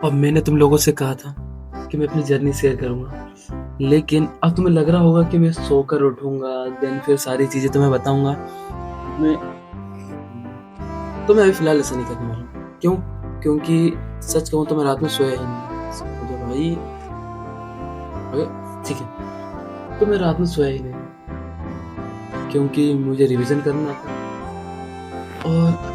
अब मैंने तुम लोगों से कहा था कि मैं अपनी जर्नी शेयर करूँगा, लेकिन अब तुम्हें लग रहा होगा कि मैं सोकर उठूँगा, देन फिर सारी चीज़ें तुम्हें बताऊँगा। मैं तो मैं अभी फ़िलहाल ऐसा नहीं करने वाला हूँ। क्यों? क्योंकि सच कहूँ तो मैं रात में सोया ही नहीं। समझो भाई। अबे ठीक है, तो मैं रात में सोया ही नहीं क्योंकि मुझे रिवीजन करना था और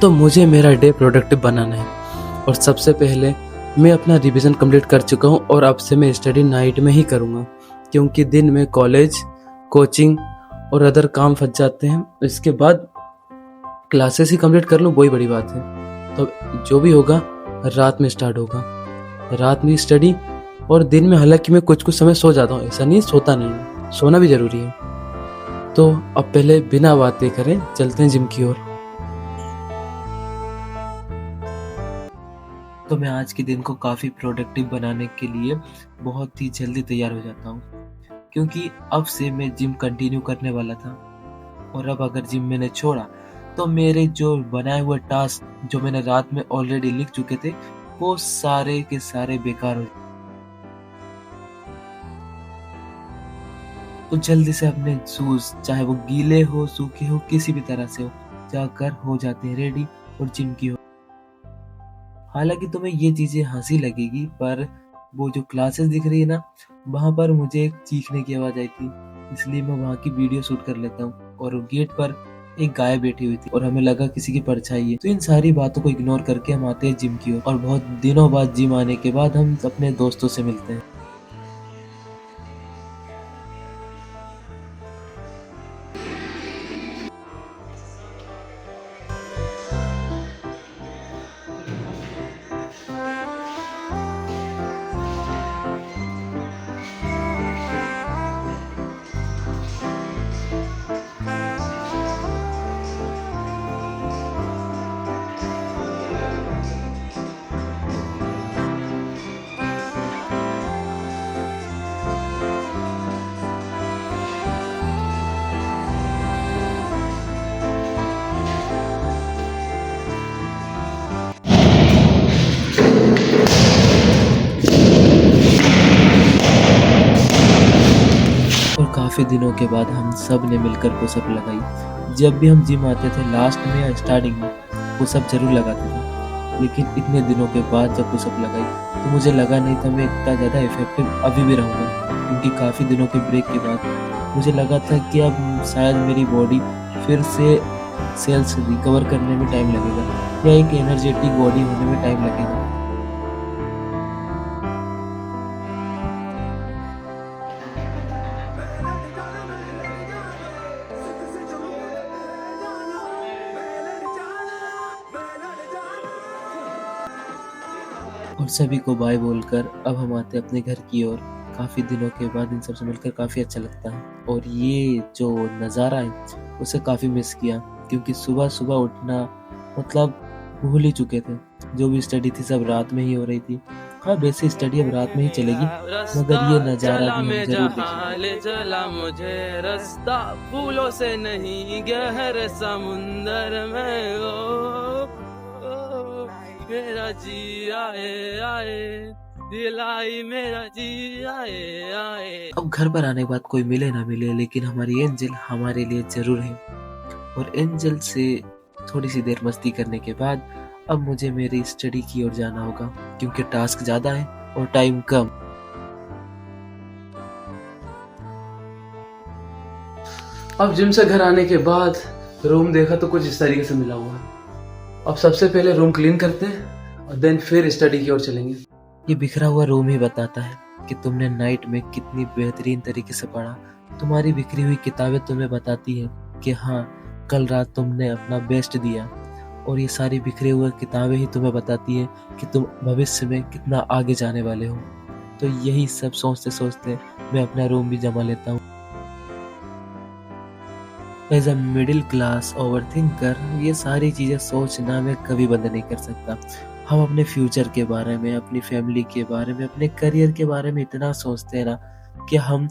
तो मुझे मेरा डे प्रोडक्टिव बनाना है और सबसे पहले मैं अपना रिवीजन कंप्लीट कर चुका हूँ और अब से मैं स्टडी नाइट में ही करूँगा क्योंकि दिन में कॉलेज, कोचिंग और अदर काम फंस जाते हैं। इसके बाद क्लासेस ही कंप्लीट कर लूँ वही बड़ी बात है। तो जो भी होगा रात में स्टार्ट होगा, रात में स्टडी और दिन में हालांकि मैं कुछ समय सो जाता हूँ, ऐसा नहीं सोता नहीं हूँ, सोना भी ज़रूरी है। तो अब पहले बिना बातें करें चलते हैं जिम की ओर। तो मैं आज के दिन को काफ़ी प्रोडक्टिव बनाने के लिए बहुत ही जल्दी तैयार हो जाता हूँ क्योंकि अब से मैं जिम कंटिन्यू करने वाला था और अब अगर जिम मैंने छोड़ा तो मेरे जो बनाए हुए टास्क जो मैंने रात में ऑलरेडी लिख चुके थे वो सारे के सारे बेकार हो। तो जल्दी से अपने शूज चाहे वो गीले हो सूखे हो किसी भी तरह से हो जाकर हो जाते हैं रेडी और जिम की हो। हालांकि तुम्हें ये चीजें हंसी लगेगी पर वो जो क्लासेस दिख रही है ना वहां पर मुझे एक चीखने की आवाज आई थी, इसलिए मैं वहां की वीडियो शूट कर लेता हूँ। और गेट पर एक गाय बैठी हुई थी और हमें लगा किसी की परछाई है। तो इन सारी बातों को इग्नोर करके हम आते हैं जिम की ओर और बहुत दिनों बाद जिम आने के बाद हम अपने दोस्तों से मिलते हैं। और काफ़ी दिनों के बाद हम सब ने मिलकर पुशअप लगाई। जब भी हम जिम आते थे लास्ट में या स्टार्टिंग में पुशअप जरूर लगाते थे, लेकिन इतने दिनों के बाद जब पुशअप लगाई तो मुझे लगा नहीं था मैं इतना ज़्यादा इफेक्टिव अभी भी रहूँगा क्योंकि काफ़ी दिनों के ब्रेक के बाद मुझे लगा था कि अब शायद मेरी बॉडी फिर से सेल्स रिकवर करने में टाइम लगेगा या एक एनर्जेटिक बॉडी होने में टाइम लगेगा। और सभी को बाय बोलकर अब हम आते हैं अपने घर की ओर। काफ़ी दिनों के बाद इन सबसे मिलकर काफ़ी अच्छा लगता है और ये जो नज़ारा है उसे काफ़ी मिस किया क्योंकि सुबह सुबह उठना मतलब भूल ही चुके थे। जो भी स्टडी थी सब रात में ही हो रही थी। हाँ वैसे स्टडी अब रात में ही चलेगी मगर ये नज़ारा भी हम जरूर देखेंगे। ले चला मुझे रास्ता फूलों से नहीं गहरे समुंदर में मेरा जी आए आए दिलाई मेरा जी आए आए। अब घर पर आने के बाद कोई मिले ना मिले लेकिन हमारी एंजल हमारे लिए जरूर है और एंजल से थोड़ी सी देर मस्ती करने के बाद अब मुझे मेरी स्टडी की ओर जाना होगा क्योंकि टास्क ज्यादा है और टाइम कम। अब जिम से घर आने के बाद रूम देखा तो कुछ इस तरीके से मिला हुआ है। अब सबसे पहले रूम क्लीन करते हैं और देन फिर स्टडी की ओर चलेंगे। ये बिखरा हुआ रूम ही बताता है कि तुमने नाइट में कितनी बेहतरीन तरीके से पढ़ा। तुम्हारी बिखरी हुई किताबें तुम्हें बताती हैं कि हाँ कल रात तुमने अपना बेस्ट दिया और ये सारी बिखरी हुई किताबें ही तुम्हें बताती हैं कि तुम भविष्य में कितना आगे जाने वाले हो। तो यही सब सोचते सोचते मैं अपना रूम भी जमा लेता हूँ। As a middle class overthinker ये सारी चीज़ें सोचना मैं कभी बंद नहीं कर सकता। हम अपने फ्यूचर के बारे में, अपनी फैमिली के बारे में, अपने करियर के बारे में इतना सोचते हैं ना कि हम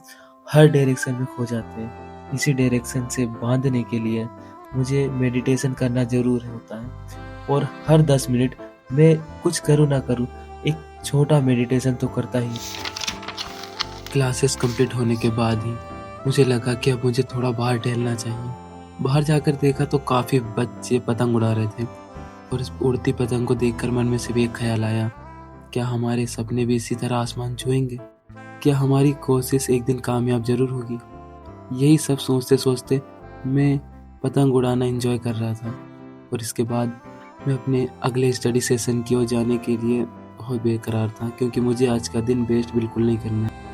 हर डायरेक्शन में खो जाते हैं। इसी डायरेक्शन से बांधने के लिए मुझे मेडिटेशन करना ज़रूर होता है और हर 10 मिनट मैं कुछ करूँ ना करूँ एक छोटा मेडिटेशन तो करता ही। क्लासेस कंप्लीट होने के बाद ही मुझे लगा कि अब मुझे थोड़ा बाहर टहलना चाहिए। बाहर जाकर देखा तो काफ़ी बच्चे पतंग उड़ा रहे थे और इस उड़ती पतंग को देखकर मन में सिर्फ एक ख्याल आया, क्या हमारे सपने भी इसी तरह आसमान छुएंगे? क्या हमारी कोशिश एक दिन कामयाब ज़रूर होगी? यही सब सोचते सोचते मैं पतंग उड़ाना एंजॉय कर रहा था और इसके बाद मैं अपने अगले स्टडी सेशन की ओर जाने के लिए बहुत बेकरार था, क्योंकि मुझे आज का दिन वेस्ट बिल्कुल नहीं करना है।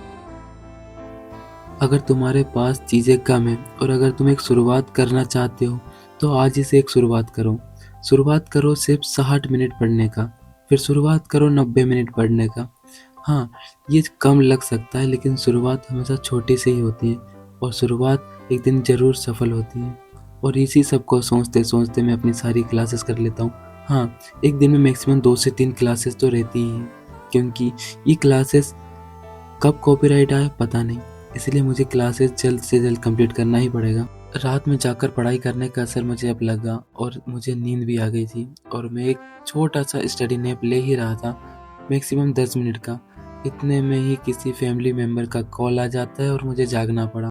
अगर तुम्हारे पास चीज़ें कम हैं और अगर तुम एक शुरुआत करना चाहते हो तो आज ही से एक शुरुआत करो। शुरुआत करो सिर्फ 60 मिनट पढ़ने का, फिर शुरुआत करो 90 मिनट पढ़ने का। हाँ, ये कम लग सकता है लेकिन शुरुआत हमेशा छोटी से ही होती है और शुरुआत एक दिन ज़रूर सफल होती है। और इसी सब को सोचते सोचते मैं अपनी सारी क्लासेस कर लेता हूँ। हाँ, एक दिन में मैक्सिमम 2 से 3 क्लासेस तो रहती ही हैं, क्योंकि ये क्लासेस कब कॉपीराइट आए पता नहीं, इसलिए मुझे क्लासेस जल्द से जल्द कंप्लीट करना ही पड़ेगा। रात में जाकर पढ़ाई करने का असर मुझे अब लगा और मुझे नींद भी आ गई थी और मैं एक छोटा सा स्टडी नैप ले ही रहा था, मैक्सिमम 10 मिनट का। इतने में ही किसी फैमिली मेम्बर का कॉल आ जाता है और मुझे जागना पड़ा।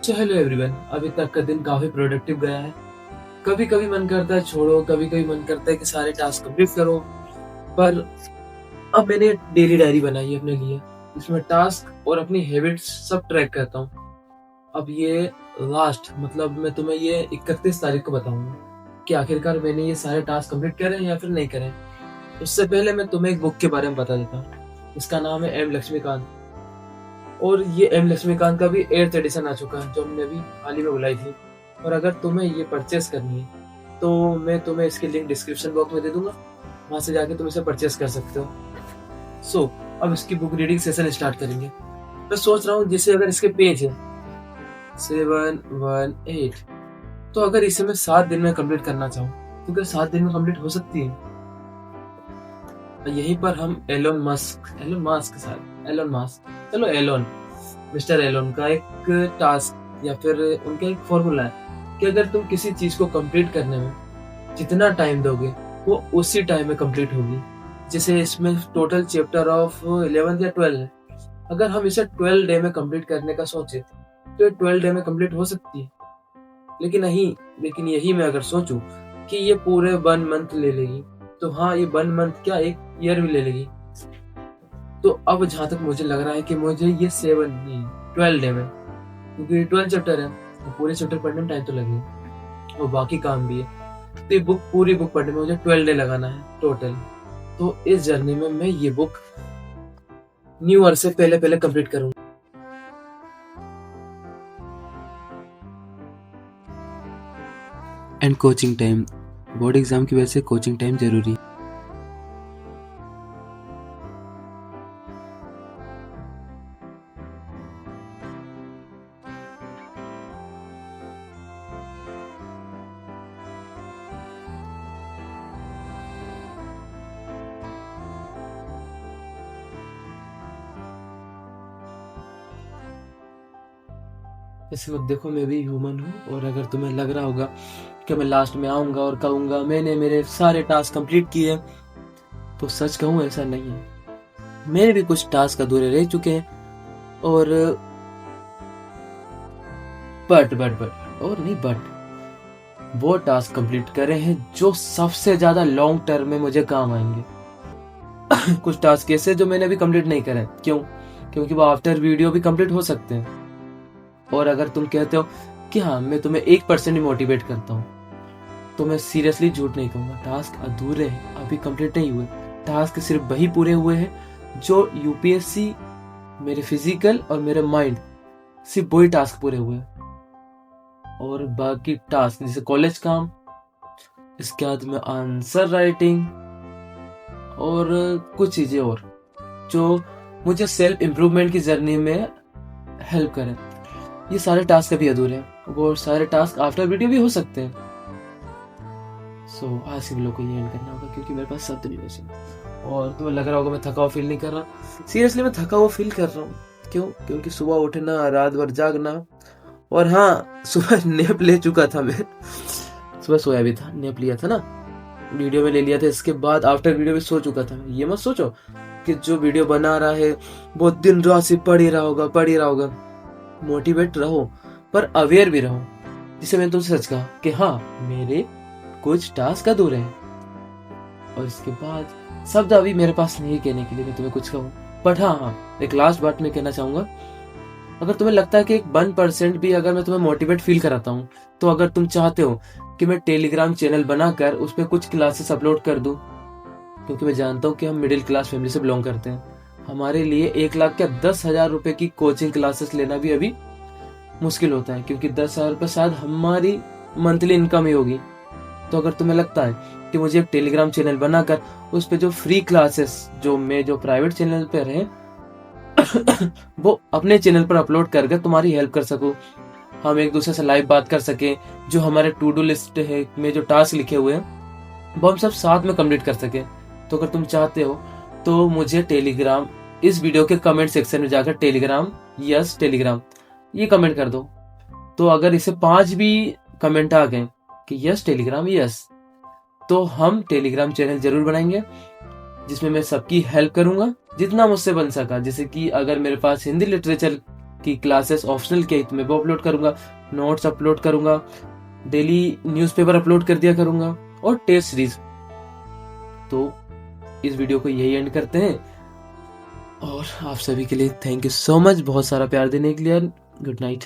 हेलो एवरीवन, अभी तक का दिन काफी प्रोडक्टिव गया है। कभी कभी मन करता है छोड़ो, कभी कभी मन करता है कि सारे टास्क कंप्लीट करो, पर अब मैंने डेली डायरी बनाई है अपने लिए, इसमें टास्क और अपनी हैबिट्स सब ट्रैक करता हूँ। अब ये लास्ट मतलब मैं तुम्हें ये 31 तारीख को बताऊंगा कि आखिरकार मैंने ये सारे टास्क कंप्लीट करे या फिर नहीं करे। उससे पहले मैं तुम्हें एक बुक के बारे में बता देता हूँ। इसका नाम है एम लक्ष्मीकांत और ये एम लक्ष्मीकांत का भी 8th एडिशन आ चुका है, जो हमने अभी हाल ही में बुलाई थी। और अगर तुम्हें ये परचेस करनी है तो मैं तुम्हें इसकी लिंक डिस्क्रिप्शन बॉक्स में दे दूंगा, वहां से जाके तुम इसे परचेस कर सकते हो। सो अब इसकी बुक रीडिंग सेशन स्टार्ट करेंगे। मैं सोच रहा हूँ जैसे अगर इसके पेज है 718, तो अगर इसे मैं 7 दिन में कंप्लीट करना चाहूँ तो क्या 7 दिन में कंप्लीट हो सकती है? यहीं पर हम एलोन मिस्टर एलोन का एक टास्क या फिर उनका एक फॉर्मूला है कि अगर तुम किसी चीज को कंप्लीट करने में जितना टाइम दोगे वो उसी टाइम में कंप्लीट होगी। जैसे इसमें टोटल चैप्टर ऑफ 11 या 12 है, अगर हम इसे 12 डे में कंप्लीट करने का सोचे तो ये 12 डे में कंप्लीट हो सकती है। लेकिन यही मैं अगर सोचूं कि ये पूरे 1 मंथ ले लेगी, तो हाँ, ये 1 मंथ क्या 1 ईयर भी ले लेगी। तो अब जहां तक मुझे लग रहा है कि मुझे ये 12 डे में, क्योंकि 12 चैप्टर है तो पूरे चैप्टर पढ़ने में टाइम तो लगेगा और बाकी काम भी है, तो ये पूरी बुक पढ़ने में मुझे 12 डे लगाना है टोटल। तो इस जर्नी में मैं ये बुक न्यू ईयर से पहले कंप्लीट करूंगा। And coaching time, board exam की वजह से कोचिंग टाइम जरूरी है। ऐसे मत देखो, मैं भी ह्यूमन हूँ और अगर तुम्हें लग रहा होगा कि मैं लास्ट में आऊंगा और कहूंगा मैंने मेरे सारे टास्क कंप्लीट किए, तो सच कहूँ ऐसा नहीं है। मेरे भी कुछ टास्क अधूरे रह चुके हैं और बट वो टास्क कंप्लीट करे हैं जो सबसे ज्यादा लॉन्ग टर्म में मुझे काम आएंगे। कुछ टास्क ऐसे जो मैंने अभी कंप्लीट नहीं करे। क्यों? क्योंकि वो आफ्टर वीडियो भी कंप्लीट हो सकते हैं। और अगर तुम कहते हो कि हाँ मैं तुम्हें 1% भी मोटिवेट करता हूँ, तो मैं सीरियसली झूठ नहीं कहूँगा। टास्क अधूरे हैं, अभी कंप्लीट नहीं हुए। टास्क सिर्फ वही पूरे हुए हैं जो यूपीएससी, मेरे फिजिकल और मेरे माइंड, सिर्फ वही टास्क पूरे हुए हैं। और बाकी टास्क जैसे कॉलेज काम, इसके बाद में आंसर राइटिंग और कुछ चीजें और जो मुझे सेल्फ इम्प्रूवमेंट की जर्नी में हेल्प करें, ये सारे टास्क अभी अधूरे हैं। वो सारे टास्क आफ्टर वीडियो भी हो सकते हैं। सो आज के वीडियो को ये एंड करना होगा क्योंकि मेरे पास शब्द नहीं बचे। और तुम्हें लग रहा होगा मैं थका हुआ फील नहीं कर रहा। सीरियसली मैं थका हुआ फील कर रहा हूँ। क्यों? क्योंकि सुबह उठना, रात भर जागना, और हाँ सुबह नैप ले चुका था मैं। सुबह सोया भी था, नैप लिया था ना, वीडियो में ले लिया था, इसके बाद आफ्टर वीडियो में सो चुका था। ये मत सोचो कि जो वीडियो बना रहा है वो दिन रात से पढ़ ही रहा होगा। मोटिवेट रहो पर अवेयर भी रहो। जिसे मैंने तुमसे सच कहा कि हाँ मेरे कुछ टास्क अधूरे हैं, और इसके बाद शब्द अभी मेरे पास नहीं कहने के लिए मैं तुम्हें कुछ कहूँ। बट हाँ एक लास्ट बात मैं कहना चाहूंगा, अगर तुम्हें लगता है कि एक 1% भी अगर मैं तुम्हें मोटिवेट फील कराता हूँ, तो अगर तुम चाहते हो कि मैं टेलीग्राम चैनल बनाकर उस पर कुछ क्लासेस अपलोड कर दूं, क्योंकि मैं जानता हूँ कि हम मिडिल क्लास फैमिली से बिलोंग करते हैं, हमारे लिए 1 लाख क्या 10,000 रुपए की कोचिंग क्लासेस लेना भी अभी मुश्किल होता है, क्योंकि 10,000 रुपये शायद हमारी मंथली इनकम ही होगी। तो अगर तुम्हें लगता है कि मुझे एक टेलीग्राम चैनल बनाकर उस पे जो फ्री क्लासेस जो प्राइवेट चैनल पे रहे वो अपने चैनल पर अपलोड करके तुम्हारी हेल्प कर सकूं, हम एक दूसरे से लाइव बात कर सके, जो हमारे टू डू लिस्ट है में जो टास्क लिखे हुए हैं वो हम सब साथ में कंप्लीट कर सके, तो अगर तुम चाहते हो तो मुझे टेलीग्राम, इस वीडियो के कमेंट सेक्शन में जाकर टेलीग्राम ये कमेंट कर दो। तो अगर इसे 5 भी कमेंट आ गए कि यस टेलीग्राम यस, तो हम टेलीग्राम चैनल जरूर बनाएंगे जिसमें मैं सबकी हेल्प करूंगा जितना मुझसे बन सका। जैसे कि अगर मेरे पास हिंदी लिटरेचर की क्लासेस ऑप्शनल की तो मैं वो अपलोड करूंगा, नोट्स अपलोड करूंगा, डेली न्यूज़पेपर अपलोड कर दिया करूंगा, और टेस्ट सीरीज। तो इस वीडियो को यही एंड करते हैं, और आप सभी के लिए थैंक यू सो मच बहुत सारा प्यार देने के लिए। Good night.